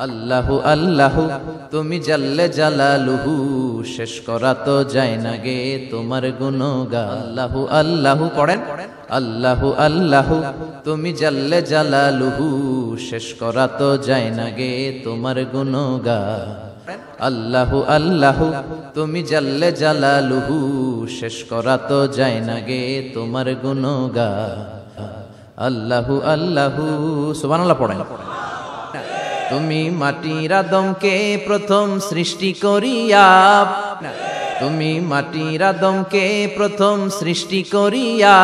আল্লাহু আল্লাহু তুমি জাল্লে জালালুহু, শেষ করা তো যায় না গে তোমার গুণগান। আল্লাহু আল্লাহু পড়েন, আল্লাহু আল্লাহু তুমি জাল্লে জালালুহু, শেষ করা তো যায় না গে তোমার গুণগান। আল্লাহু আল্লাহু তুমি জাল্লে জালালুহু, শেষ করা তো যায় না গে তোমার গুণগান। আল্লাহু আল্লাহু সুবহানাল্লাহ পড়েন। তুমি মাটির আদমকে প্রথম সৃষ্টি করিয়া, তুমি মাটির আদমকে প্রথম সৃষ্টি করিয়া,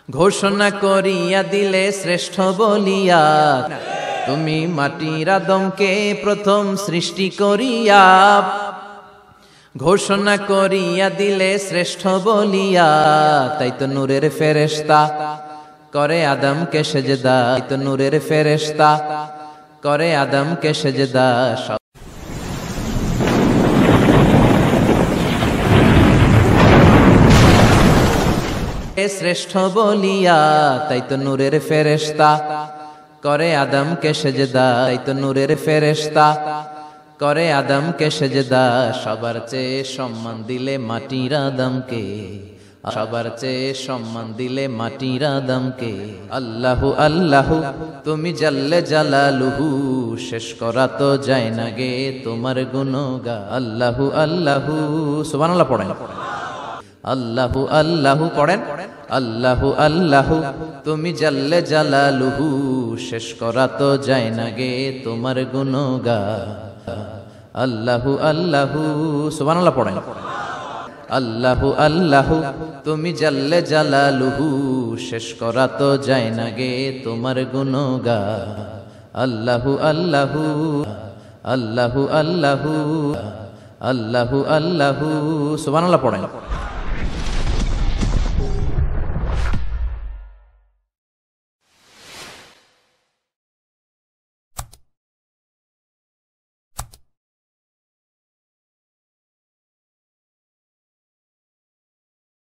ঘোষণা করিয়া দিলে শ্রেষ্ঠ বলিয়া। তুমি মাটির আদমকে প্রথম সৃষ্টি করিয়া, ঘোষণা করিয়া দিলে শ্রেষ্ঠ বলিয়া। তাই তো নূরের ফেরেশতা করে আদমকে সেজদা, তাই তো নূরের ফেরেশতা করে আদমকে সেজদা। শ্রেষ্ঠ বলিয়া, তাই তো নূরের ফেরেশতা করে আদমকে সেজদা, তাই তো নূরের ফেরেশতা করে আদমকে সেজদা। সবার চেয়ে সম্মান দিলে মাটির আদমকে, সবার চেয়ে সম্মান দিলে মাটির আদমকে। আল্লাহু আল্লাহু তুমি জাল্লে জালালুহু, শেষ করা তো যায় না গে তোমার গুণগান। আল্লাহু আল্লাহু সুবহানাল্লাহ পড়েন, আল্লাহু আল্লাহু পড়েন, আল্লাহু আল্লাহু তুমি জাল্লে জালালুহু, শেষ করা তো যায় না গে তোমার গুণগান। আল্লাহু আল্লাহু সুবহানাল্লাহ পড়েন, আল্লাহু আল্লাহু তুমি জাল্লে জালালুহু, শেষ করা তো যায় না গে তোমার গুণগান। আল্লাহু আল্লাহু আল্লাহু আল্লাহু আল্লাহু আল্লাহু সুবহানাল্লাহ পড়েন।